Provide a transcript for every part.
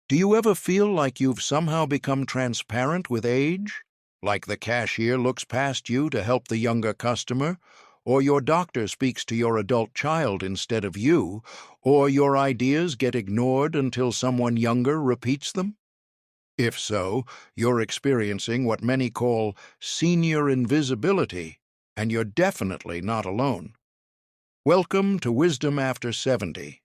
Do you ever feel like you've somehow become transparent with age? Like the cashier looks past you to help the younger customer? Or your doctor speaks to your adult child instead of you? Or your ideas get ignored until someone younger repeats them? If so, you're experiencing what many call senior invisibility, and you're definitely not alone. Welcome to Wisdom After 70.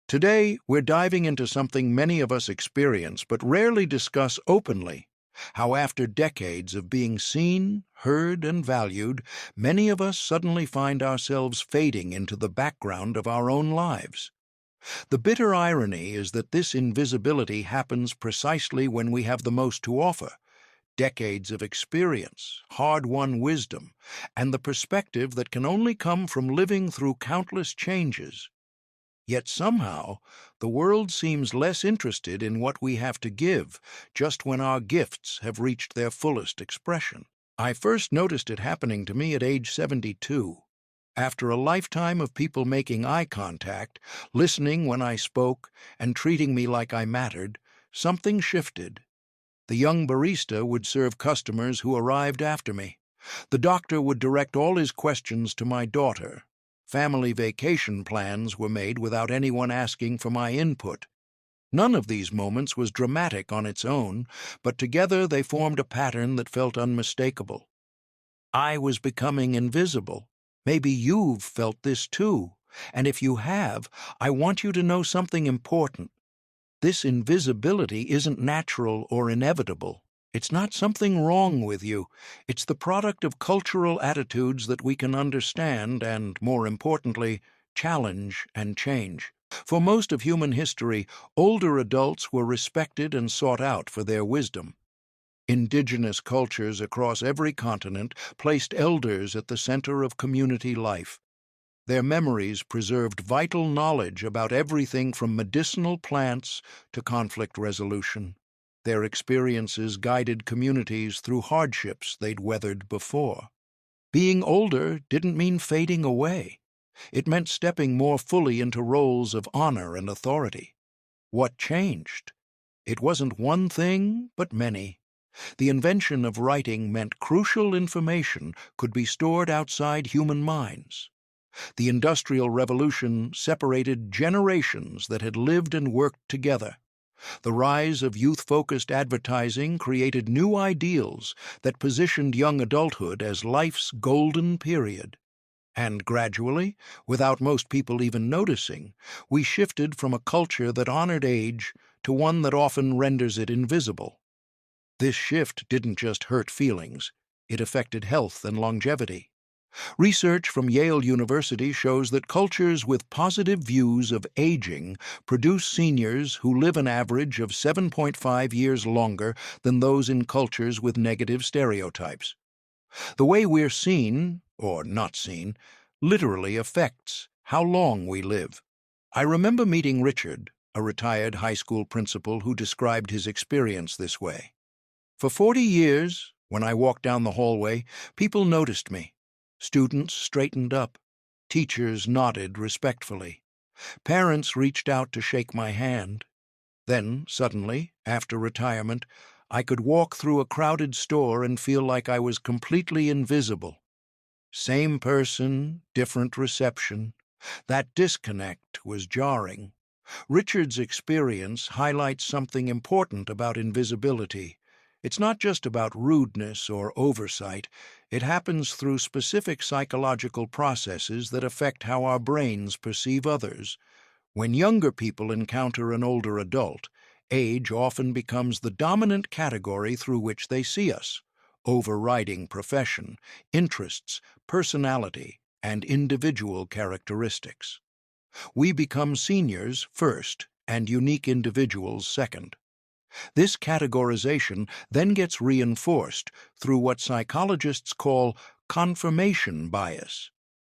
Today, we're diving into something many of us experience but rarely discuss openly: how after decades of being seen, heard, and valued, many of us suddenly find ourselves fading into the background of our own lives. The bitter irony is that this invisibility happens precisely when we have the most to offer: decades of experience, hard-won wisdom, and the perspective that can only come from living through countless changes. Yet somehow, the world seems less interested in what we have to give just when our gifts have reached their fullest expression. I first noticed it happening to me at age 72. After a lifetime of people making eye contact, listening when I spoke, and treating me like I mattered, something shifted. The young barista would serve customers who arrived after me. The doctor would direct all his questions to my daughter. Family vacation plans were made without anyone asking for my input. None of these moments was dramatic on its own, but together they formed a pattern that felt unmistakable. I was becoming invisible. Maybe you've felt this too, and if you have, I want you to know something important. This invisibility isn't natural or inevitable. It's not something wrong with you. It's the product of cultural attitudes that we can understand and, more importantly, challenge and change. For most of human history, older adults were respected and sought out for their wisdom. Indigenous cultures across every continent placed elders at the center of community life. Their memories preserved vital knowledge about everything from medicinal plants to conflict resolution. Their experiences guided communities through hardships they'd weathered before. Being older didn't mean fading away. It meant stepping more fully into roles of honor and authority. What changed? It wasn't one thing, but many. The invention of writing meant crucial information could be stored outside human minds. The Industrial Revolution separated generations that had lived and worked together. The rise of youth-focused advertising created new ideals that positioned young adulthood as life's golden period. And gradually, without most people even noticing, we shifted from a culture that honored age to one that often renders it invisible. This shift didn't just hurt feelings, it affected health and longevity. Research from Yale University shows that cultures with positive views of aging produce seniors who live an average of 7.5 years longer than those in cultures with negative stereotypes. The way we're seen, or not seen, literally affects how long we live. I remember meeting Richard, a retired high school principal who described his experience this way. For 40 years, when I walked down the hallway, people noticed me. Students straightened up. Teachers nodded respectfully. Parents reached out to shake my hand. Then, suddenly, after retirement, I could walk through a crowded store and feel like I was completely invisible. Same person, different reception. That disconnect was jarring. Richard's experience highlights something important about invisibility. It's not just about rudeness or oversight. It happens through specific psychological processes that affect how our brains perceive others. When younger people encounter an older adult, age often becomes the dominant category through which they see us, overriding profession, interests, personality, and individual characteristics. We become seniors first and unique individuals second. This categorization then gets reinforced through what psychologists call confirmation bias.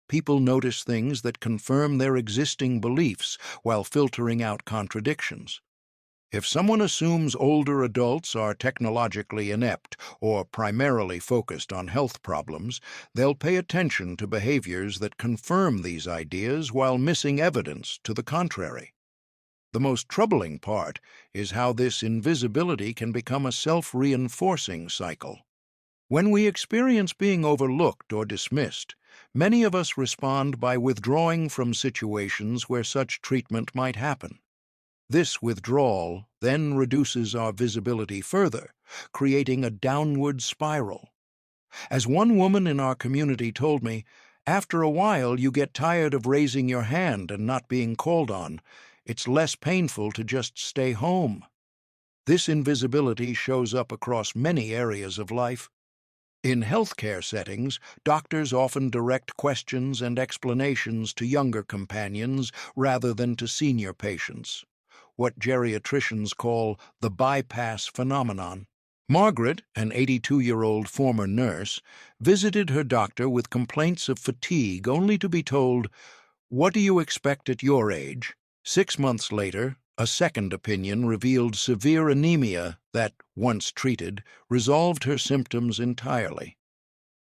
People notice things that confirm their existing beliefs while filtering out contradictions. If someone assumes older adults are technologically inept or primarily focused on health problems, they'll pay attention to behaviors that confirm these ideas while missing evidence to the contrary. The most troubling part is how this invisibility can become a self-reinforcing cycle. When we experience being overlooked or dismissed, many of us respond by withdrawing from situations where such treatment might happen. This withdrawal then reduces our visibility further, creating a downward spiral. As one woman in our community told me, after a while you get tired of raising your hand and not being called on. It's less painful to just stay home. This invisibility shows up across many areas of life. In healthcare settings, doctors often direct questions and explanations to younger companions rather than to senior patients, what geriatricians call the bypass phenomenon. Margaret, an 82-year-old former nurse, visited her doctor with complaints of fatigue only to be told, "What do you expect at your age?" 6 months later, a second opinion revealed severe anemia that, once treated, resolved her symptoms entirely.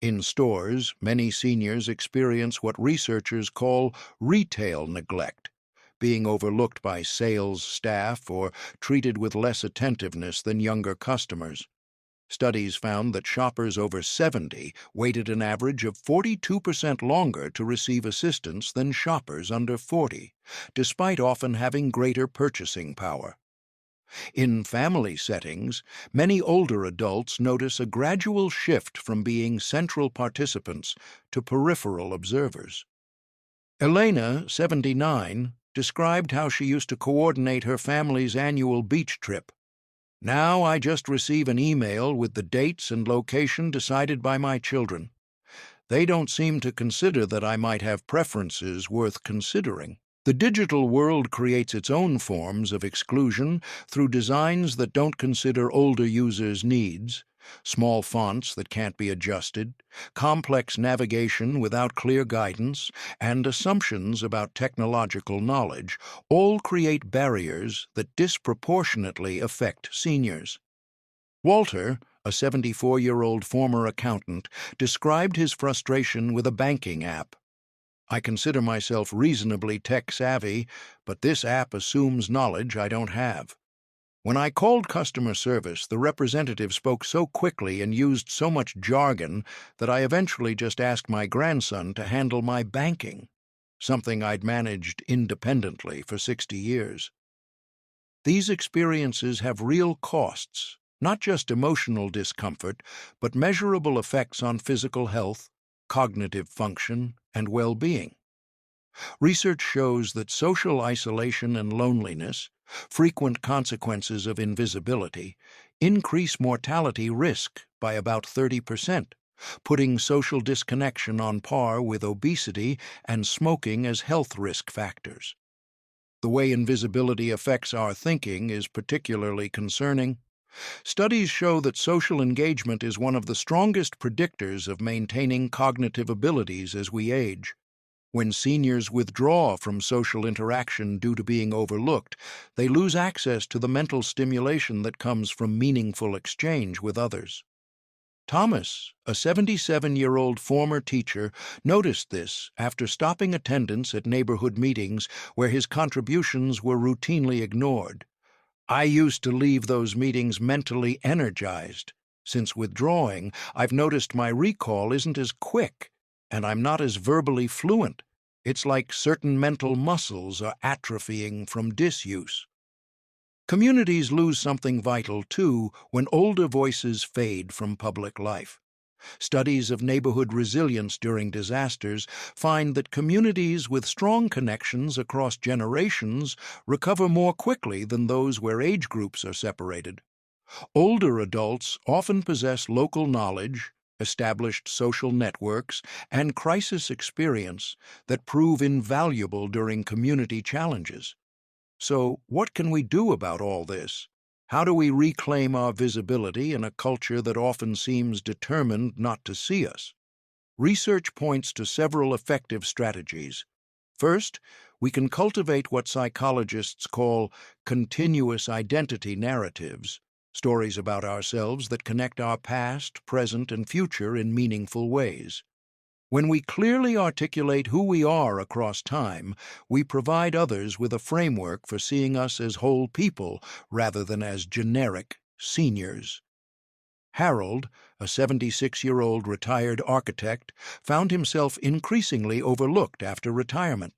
In stores, many seniors experience what researchers call retail neglect, being overlooked by sales staff or treated with less attentiveness than younger customers. Studies found that shoppers over 70 waited an average of 42% longer to receive assistance than shoppers under 40, despite often having greater purchasing power. In family settings, many older adults notice a gradual shift from being central participants to peripheral observers. Elena, 79, described how she used to coordinate her family's annual beach trip. "Now I just receive an email with the dates and location decided by my children. They don't seem to consider that I might have preferences worth considering." The digital world creates its own forms of exclusion through designs that don't consider older users' needs, small fonts that can't be adjusted, complex navigation without clear guidance, and assumptions about technological knowledge all create barriers that disproportionately affect seniors. Walter, a 74-year-old former accountant, described his frustration with a banking app. "I consider myself reasonably tech-savvy, but this app assumes knowledge I don't have. When I called customer service, the representative spoke so quickly and used so much jargon that I eventually just asked my grandson to handle my banking, something I'd managed independently for 60 years. These experiences have real costs, not just emotional discomfort, but measurable effects on physical health, cognitive function, and well-being. Research shows that social isolation and loneliness, frequent consequences of invisibility, increase mortality risk by about 30%, putting social disconnection on par with obesity and smoking as health risk factors. The way invisibility affects our thinking is particularly concerning. Studies show that social engagement is one of the strongest predictors of maintaining cognitive abilities as we age. When seniors withdraw from social interaction due to being overlooked, they lose access to the mental stimulation that comes from meaningful exchange with others. Thomas, a 77-year-old former teacher, noticed this after stopping attendance at neighborhood meetings where his contributions were routinely ignored. "I used to leave those meetings mentally energized. Since withdrawing, I've noticed my recall isn't as quick, and I'm not as verbally fluent. It's like certain mental muscles are atrophying from disuse." Communities lose something vital, too, when older voices fade from public life. Studies of neighborhood resilience during disasters find that communities with strong connections across generations recover more quickly than those where age groups are separated. Older adults often possess local knowledge, established social networks, and crisis experience that prove invaluable during community challenges. So, what can we do about all this? How do we reclaim our visibility in a culture that often seems determined not to see us? Research points to several effective strategies. First, we can cultivate what psychologists call continuous identity narratives, stories about ourselves that connect our past, present, and future in meaningful ways. When we clearly articulate who we are across time, we provide others with a framework for seeing us as whole people rather than as generic seniors. Harold, a 76-year-old retired architect, found himself increasingly overlooked after retirement.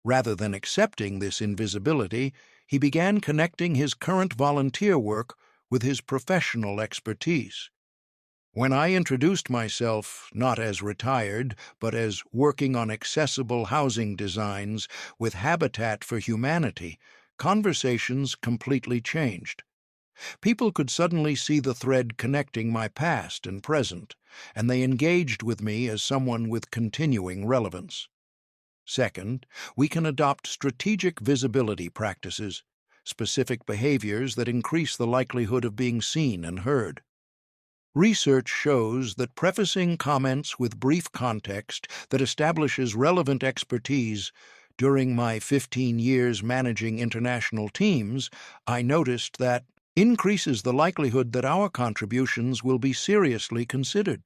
Rather than accepting this invisibility, he began connecting his current volunteer work with his professional expertise. When I introduced myself not as retired, but as working on accessible housing designs with Habitat for Humanity, conversations completely changed. People could suddenly see the thread connecting my past and present, and they engaged with me as someone with continuing relevance. Second, we can adopt strategic visibility practices, specific behaviors that increase the likelihood of being seen and heard. Research shows that prefacing comments with brief context that establishes relevant expertise. During my 15 years managing international teams, I noticed that increases the likelihood that our contributions will be seriously considered.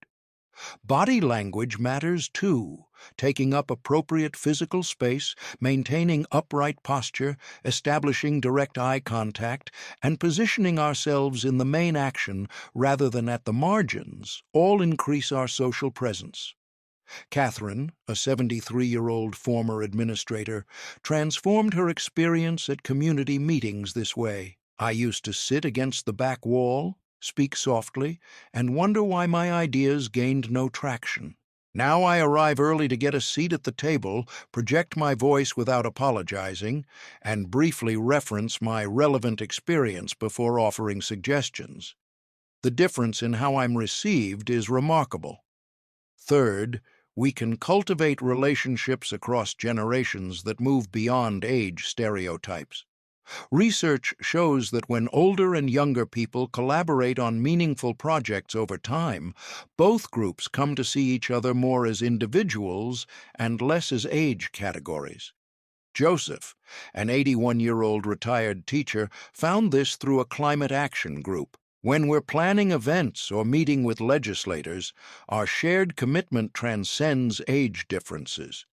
Body language matters too. Taking up appropriate physical space, maintaining upright posture, establishing direct eye contact, and positioning ourselves in the main action rather than at the margins all increase our social presence. Catherine, a 73-year-old former administrator, transformed her experience at community meetings this way. I used to sit against the back wall, speak softly, and wonder why my ideas gained no traction. Now I arrive early to get a seat at the table, project my voice without apologizing, and briefly reference my relevant experience before offering suggestions. The difference in how I'm received is remarkable. Third, we can cultivate relationships across generations that move beyond age stereotypes. Research shows that when older and younger people collaborate on meaningful projects over time, both groups come to see each other more as individuals and less as age categories. Joseph, an 81-year-old retired teacher, found this through a climate action group. When we're planning events or meeting with legislators, our shared commitment transcends age differences.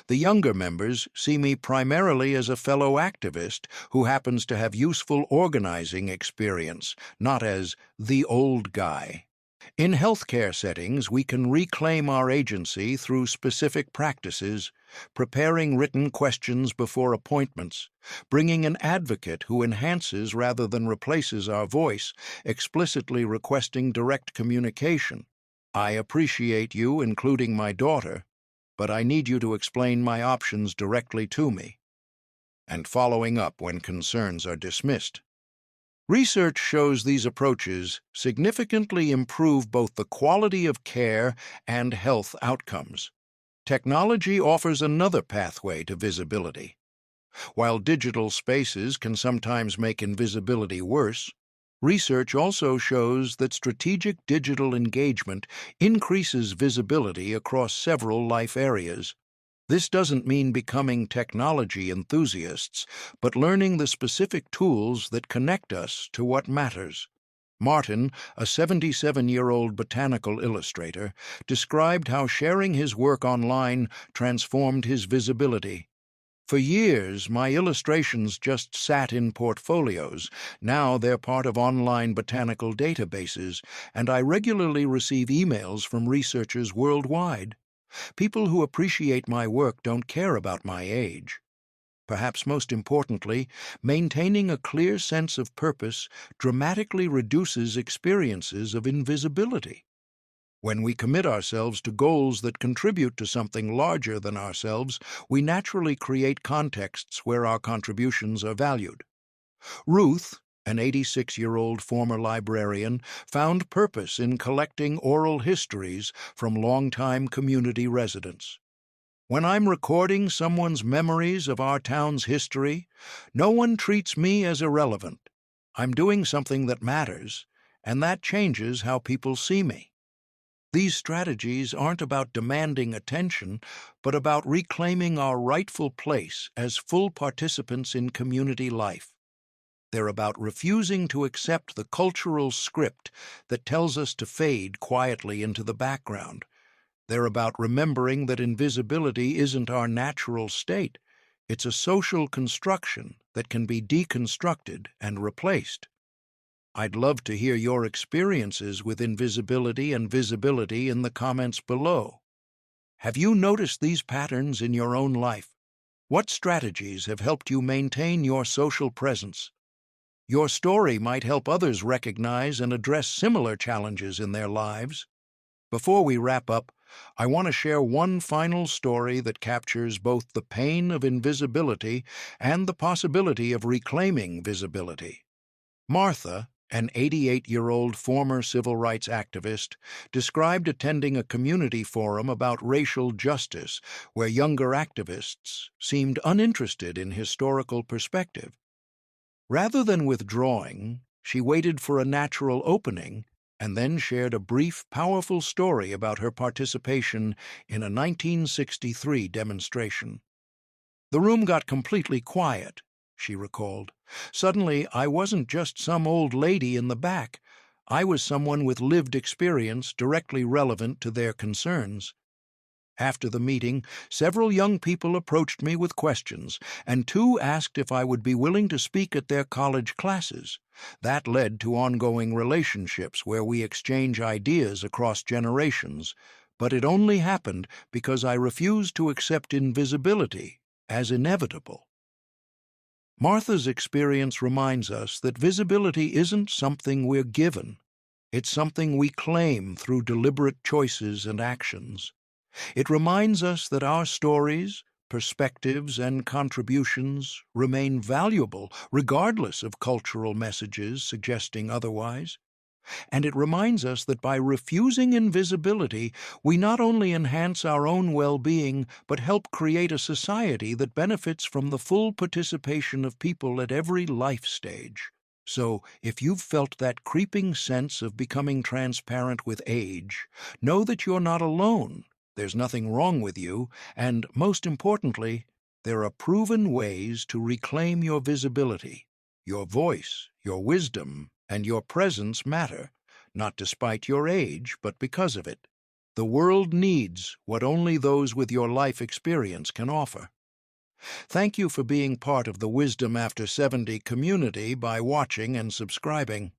The younger members see me primarily as a fellow activist who happens to have useful organizing experience, not as the old guy. In healthcare settings, we can reclaim our agency through specific practices, preparing written questions before appointments, bringing an advocate who enhances rather than replaces our voice, explicitly requesting direct communication. I appreciate you including my daughter, but I need you to explain my options directly to me, and following up when concerns are dismissed. Research shows these approaches significantly improve both the quality of care and health outcomes. Technology offers another pathway to visibility. While digital spaces can sometimes make invisibility worse, research also shows that strategic digital engagement increases visibility across several life areas. This doesn't mean becoming technology enthusiasts, but learning the specific tools that connect us to what matters. Martin, a 77-year-old botanical illustrator, described how sharing his work online transformed his visibility. For years, my illustrations just sat in portfolios. Now they're part of online botanical databases, and I regularly receive emails from researchers worldwide. People who appreciate my work don't care about my age. Perhaps most importantly, maintaining a clear sense of purpose dramatically reduces experiences of invisibility. When we commit ourselves to goals that contribute to something larger than ourselves, we naturally create contexts where our contributions are valued. Ruth, an 86-year-old former librarian, found purpose in collecting oral histories from longtime community residents. When I'm recording someone's memories of our town's history, no one treats me as irrelevant. I'm doing something that matters, and that changes how people see me. These strategies aren't about demanding attention, but about reclaiming our rightful place as full participants in community life. They're about refusing to accept the cultural script that tells us to fade quietly into the background. They're about remembering that invisibility isn't our natural state. It's a social construction that can be deconstructed and replaced. I'd love to hear your experiences with invisibility and visibility in the comments below. Have you noticed these patterns in your own life? What strategies have helped you maintain your social presence? Your story might help others recognize and address similar challenges in their lives. Before we wrap up, I want to share one final story that captures both the pain of invisibility and the possibility of reclaiming visibility. Martha, an 88-year-old former civil rights activist, described attending a community forum about racial justice where younger activists seemed uninterested in historical perspective. Rather than withdrawing, she waited for a natural opening and then shared a brief, powerful story about her participation in a 1963 demonstration. The room got completely quiet, she recalled. Suddenly, I wasn't just some old lady in the back. I was someone with lived experience directly relevant to their concerns. After the meeting, several young people approached me with questions, and two asked if I would be willing to speak at their college classes. That led to ongoing relationships where we exchange ideas across generations, but it only happened because I refused to accept invisibility as inevitable. Martha's experience reminds us that visibility isn't something we're given. It's something we claim through deliberate choices and actions. It reminds us that our stories, perspectives, and contributions remain valuable regardless of cultural messages suggesting otherwise. And it reminds us that by refusing invisibility, we not only enhance our own well-being, but help create a society that benefits from the full participation of people at every life stage. So, if you've felt that creeping sense of becoming transparent with age, know that you're not alone. There's nothing wrong with you, and most importantly, there are proven ways to reclaim your visibility. Your voice, your wisdom, and your presence matter, not despite your age, but because of it. The world needs what only those with your life experience can offer. Thank you for being part of the Wisdom After 70 community by watching and subscribing.